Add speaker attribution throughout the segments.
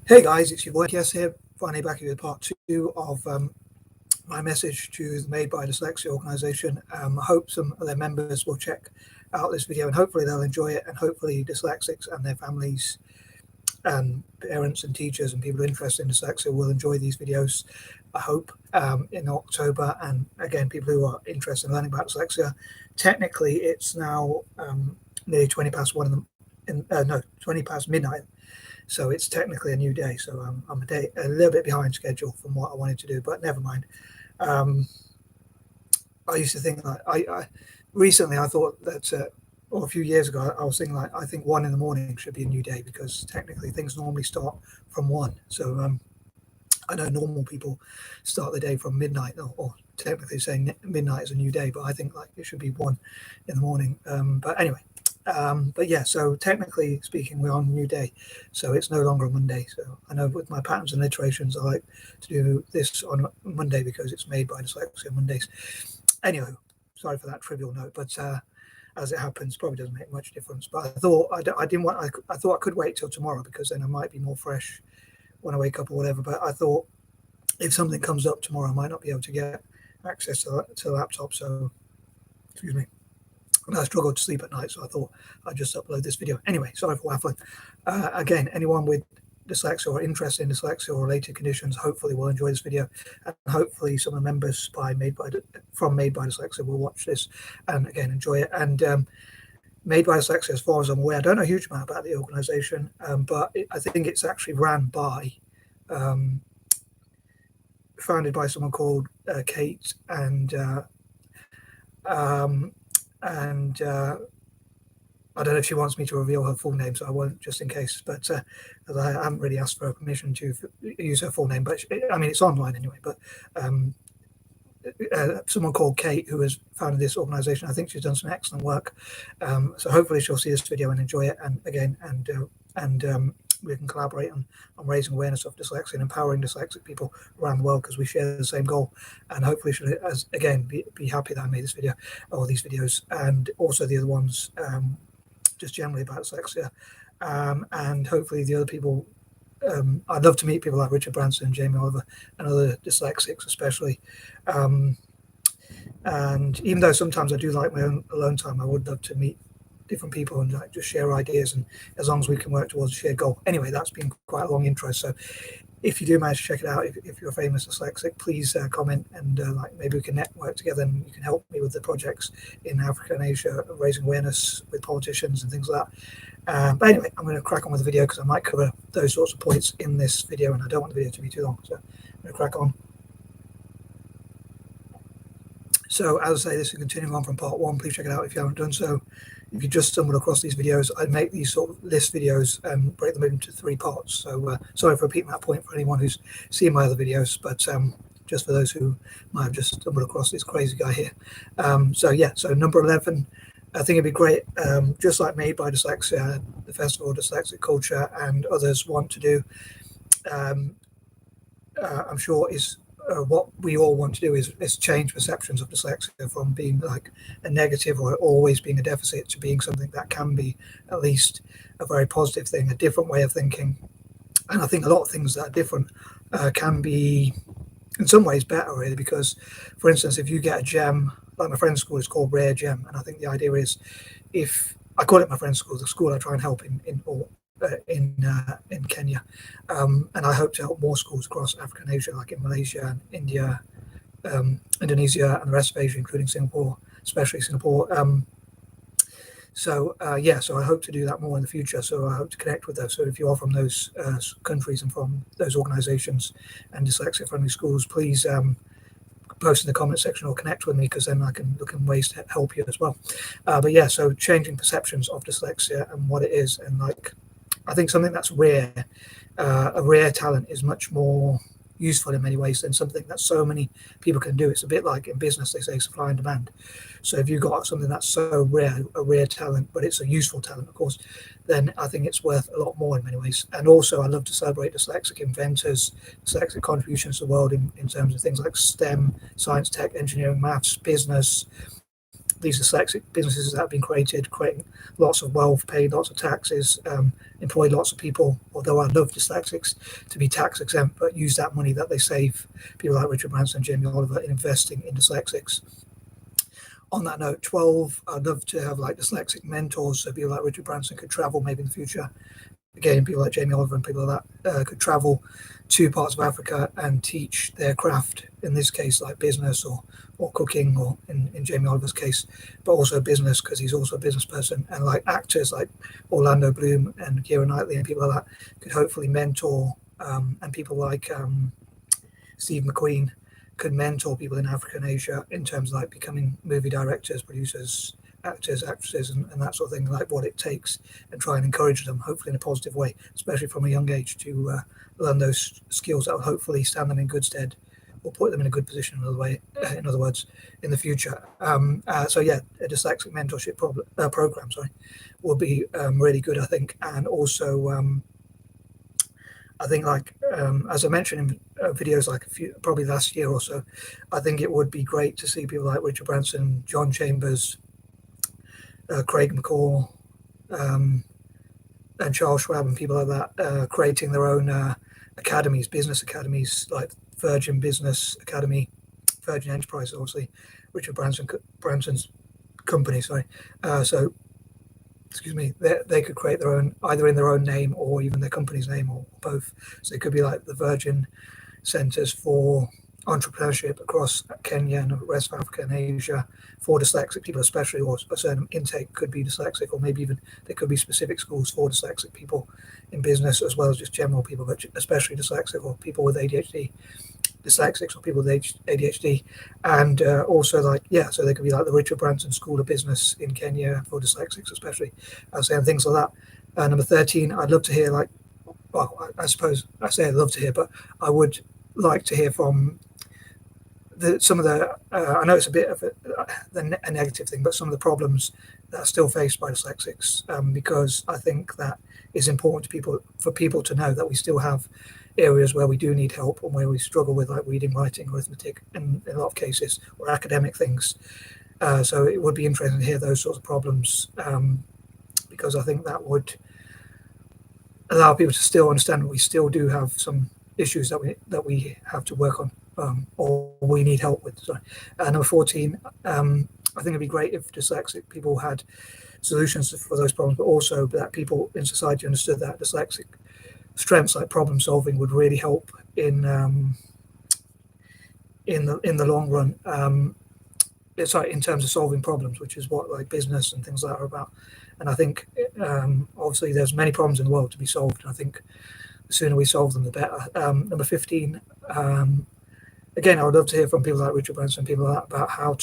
Speaker 1: Hey guys, it's your boy M.K.S here, finally back with part 2 of my message to the Made by Dyslexia organisation. I hope some of their members will check out this video and hopefully they'll enjoy it, and hopefully dyslexics and their families and parents and teachers and people interested in dyslexia will enjoy these videos. I hope in October, and again, people who are interested in learning about dyslexia. Technically, it's now nearly 20 past 20 past midnight. So it's technically a new day. So I'm a little bit behind schedule from what I wanted to do, but never mind. I used to think like I recently I thought that, or a few years ago, I was thinking like I think 1 in the morning should be a new day because technically things normally start from 1. So I know normal people start the day from midnight, or technically saying midnight is a new day, but I think like it should be 1 in the morning. But anyway. But yeah, so technically speaking, we're on a new day, so it's no longer a Monday. So I know with my patterns and iterations, I like to do this on Monday because it's made by Dyslexia Mondays. Anyway, sorry for that trivial note, but as it happens, probably doesn't make much difference. But I thought I thought I could wait till tomorrow because then I might be more fresh when I wake up or whatever. But I thought if something comes up tomorrow, I might not be able to get access to the laptop. So excuse me. And I struggled to sleep at night, so I thought I'd just upload this video. Anyway, sorry for waffling. Again, anyone with dyslexia or interested in dyslexia or related conditions, hopefully will enjoy this video, and hopefully some of the members from Made by Dyslexia will watch this and again enjoy it. And Made by Dyslexia, as far as I'm aware, I don't know a huge amount about the organisation, but I think it's actually ran by, founded by someone called Kate, and I don't know if she wants me to reveal her full name, so I won't, just in case. But I haven't really asked for her permission to use her full name. But I mean, it's online anyway. But someone called Kate, who has founded this organisation, I think she's done some excellent work. So hopefully she'll see this video and enjoy it. And again, we can collaborate on raising awareness of dyslexia and empowering dyslexic people around the world because we share the same goal. And hopefully she'll, again, be happy that I made this video or these videos, and also the other ones just generally about dyslexia. And hopefully the other people, I'd love to meet people like Richard Branson, Jamie Oliver, and other dyslexics especially. And even though sometimes I do like my own alone time, I would love to meet different people and like just share ideas, and as long as we can work towards a shared goal. Anyway, that's been quite a long intro, so if you do manage to check it out, if you're a famous dyslexic, please comment, and like maybe we can network together and you can help me with the projects in Africa and Asia, raising awareness with politicians and things like that. But anyway, I'm going to crack on with the video because I might cover those sorts of points in this video and I don't want the video to be too long, so I'm going to crack on. So as I say, this is continuing on from part 1. Please check it out if you haven't done so. If you just stumbled across these videos, I make these sort of list videos and break them into 3 parts. So sorry for repeating that point for anyone who's seen my other videos, but just for those who might have just stumbled across this crazy guy here. So yeah, so number 11, I think it'd be great, just like Made by Dyslexia, the Festival of Dyslexic Culture, and others want to do, I'm sure is what we all want to do is change perceptions of dyslexia from being like a negative or always being a deficit to being something that can be at least a very positive thing, a different way of thinking. And I think a lot of things that are different can be in some ways better, really, because for instance, if you get a gem, like my friend's school is called Rare Gem, and I think the idea is, if I call it my friend's school, the school I try and help in Kenya, and I hope to help more schools across Africa and Asia, like in Malaysia and India, Indonesia, and the rest of Asia, including Singapore, especially Singapore. So I hope to do that more in the future. So I hope to connect with those. So if you are from those countries and from those organisations and dyslexia-friendly schools, please post in the comment section or connect with me, because then I can look in ways to help you as well. But yeah, so changing perceptions of dyslexia and what it is, and like, I think something that's rare, a rare talent, is much more useful in many ways than something that so many people can do. It's a bit like in business, they say supply and demand. So if you've got something that's so rare, a rare talent, but it's a useful talent, of course, then I think it's worth a lot more in many ways. And also I love to celebrate dyslexic inventors, dyslexic contributions to the world in terms of things like STEM, science, tech, engineering, maths, business, these dyslexic businesses that have been created, creating lots of wealth, paid lots of taxes, employed lots of people. Although I love dyslexics to be tax exempt, but use that money that they save, people like Richard Branson and Jamie Oliver, in investing in dyslexics. On that note, 12, I'd love to have like dyslexic mentors, so people like Richard Branson could travel maybe in the future. Again, people like Jamie Oliver and people like that could travel to parts of Africa and teach their craft, in this case like business or cooking, or in Jamie Oliver's case, but also business, because he's also a business person. And like actors like Orlando Bloom and Keira Knightley and people like that could hopefully mentor, and people like Steve McQueen could mentor people in Africa and Asia in terms of like becoming movie directors, producers, actors, actresses, and that sort of thing, like what it takes, and try and encourage them, hopefully in a positive way, especially from a young age, to learn those skills that will hopefully stand them in good stead, or put them in a good position, in other words, in the future. So yeah, a dyslexic mentorship program, would be really good, I think. And also, I think, like as I mentioned in videos like probably last year or so, I think it would be great to see people like Richard Branson, John Chambers, Craig McCall, and Charles Schwab and people like that creating their own academies, business academies, like Virgin Business Academy, Virgin Enterprise, obviously, Richard Branson's company. So excuse me, they could create their own, either in their own name or even their company's name, or both. So it could be like the Virgin Centers for Entrepreneurship across Kenya and the rest of Africa and Asia for dyslexic people, especially, or a certain intake could be dyslexic, or maybe even there could be specific schools for dyslexic people in business, as well as just general people, but especially dyslexic or people with ADHD, dyslexics or people with ADHD. And also, like, yeah, so there could be like the Richard Branson School of Business in Kenya for dyslexics, especially, and things like that. Number 13, I'd love to hear, like, well, I suppose I say I'd love to hear, but I would like to hear from some of the, I know it's a bit of a negative thing, but some of the problems that are still faced by dyslexics, because I think that is important for people to know that we still have areas where we do need help, and where we struggle with, like reading, writing, arithmetic, in a lot of cases, or academic things. So it would be interesting to hear those sorts of problems, because I think that would allow people to still understand that we still do have some issues that we have to work on, or we need help with. Number 14, I think it'd be great if dyslexic people had solutions for those problems, but also that people in society understood that dyslexic strengths like problem solving would really help in the long run. It's like in terms of solving problems, which is what like business and things like that are about. And I think obviously there's many problems in the world to be solved, and I think the sooner we solve them, the better. Number 15, again, I would love to hear from people like Richard Branson, people like that, about how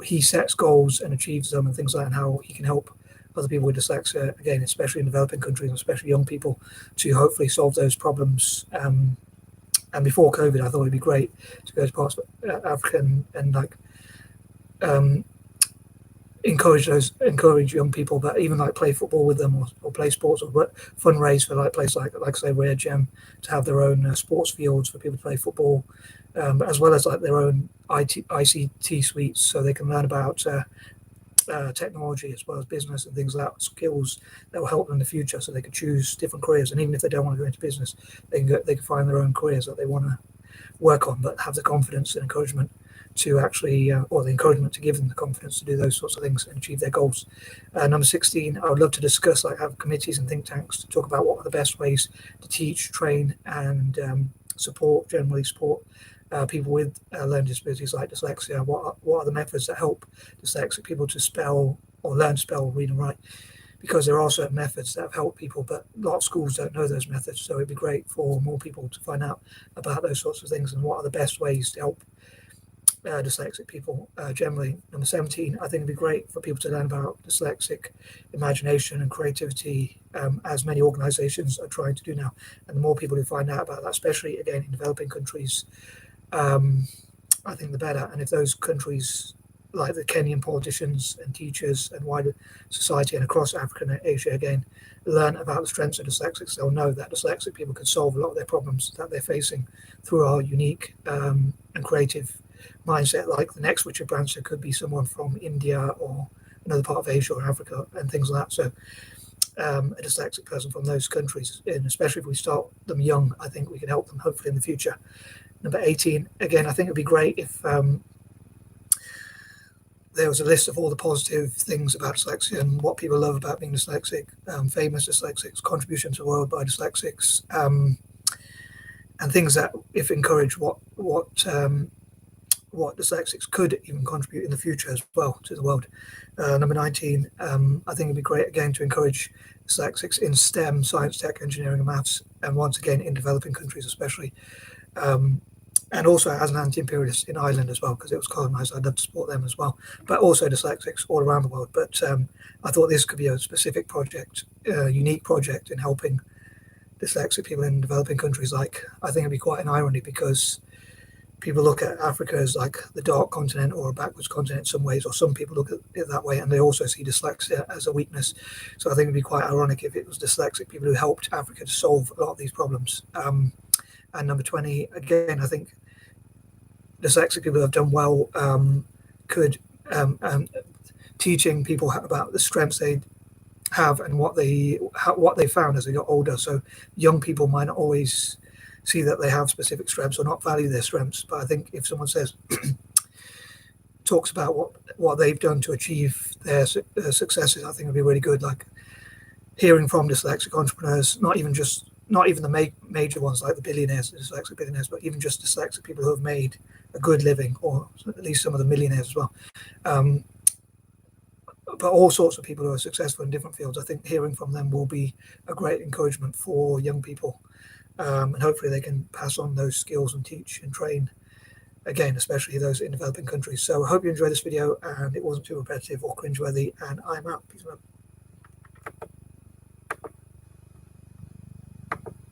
Speaker 1: he sets goals and achieves them and things like that, and how he can help other people with dyslexia, again, especially in developing countries, and especially young people, to hopefully solve those problems. And before COVID, I thought it'd be great to go to parts of Africa and like encourage young people, but even like play football with them, or play sports, or fundraise for like places like say Rare Gem, to have their own sports fields for people to play football, as well as like their own I.C.T suites, so they can learn about technology as well as business and things like that, skills that will help them in the future, so they can choose different careers. And even if they don't want to go into business, they can find their own careers that they want to work on, but have the confidence and encouragement to actually, or the encouragement to give them the confidence to do those sorts of things and achieve their goals. Number 16, I would love to discuss, like, have committees and think tanks to talk about what are the best ways to teach, train, and generally support people with learning disabilities like dyslexia. What are the methods that help dyslexic people to spell or learn to spell, read and write? Because there are certain methods that have helped people, but a lot of schools don't know those methods. So it'd be great for more people to find out about those sorts of things, and what are the best ways to help dyslexic people generally. Number 17, I think it'd be great for people to learn about dyslexic imagination and creativity, as many organizations are trying to do now. And the more people who find out about that, especially again in developing countries, I think the better. And if those countries like the Kenyan politicians and teachers and wider society and across Africa and Asia again learn about the strengths of dyslexics, they'll know that dyslexic people can solve a lot of their problems that they're facing through our unique and creative mindset. Like the next Richard Branson could be someone from India or another part of Asia or Africa and things like that. So a dyslexic person from those countries, and especially if we start them young, I think we can help them hopefully in the future. Number 18, again, I think it'd be great if there was a list of all the positive things about dyslexia and what people love about being dyslexic, famous dyslexics, contribution to the world by dyslexics, and things that, if encourage, what dyslexics could even contribute in the future as well to the world. Number 19, I think it'd be great again to encourage dyslexics in STEM, science, tech, engineering, and maths, and once again in developing countries especially. And also as an anti-imperialist in Ireland as well, because it was colonized. I'd love to support them as well, but also dyslexics all around the world. But I thought this could be a specific project, a unique project in helping dyslexic people in developing countries. Like, I think it'd be quite an irony because people look at Africa as like the dark continent or a backwards continent in some ways, or some people look at it that way, and they also see dyslexia as a weakness. So I think it'd be quite ironic if it was dyslexic people who helped Africa to solve a lot of these problems. And number 20, again, I think dyslexic people who have done well could teaching people about the strengths they have and what they found as they got older. So young people might not always see that they have specific strengths or not value their strengths. But I think if someone says talks about what they've done to achieve their successes, I think it'd be really good. Like hearing from dyslexic entrepreneurs, not even the major ones like the billionaires, the dyslexic billionaires, but even just dyslexic people who have made a good living, or at least some of the millionaires as well. But all sorts of people who are successful in different fields. I think hearing from them will be a great encouragement for young people. And hopefully they can pass on those skills and teach and train, again, especially those in developing countries. So I hope you enjoyed this video and it wasn't too repetitive or cringeworthy, and I'm out. Peace out.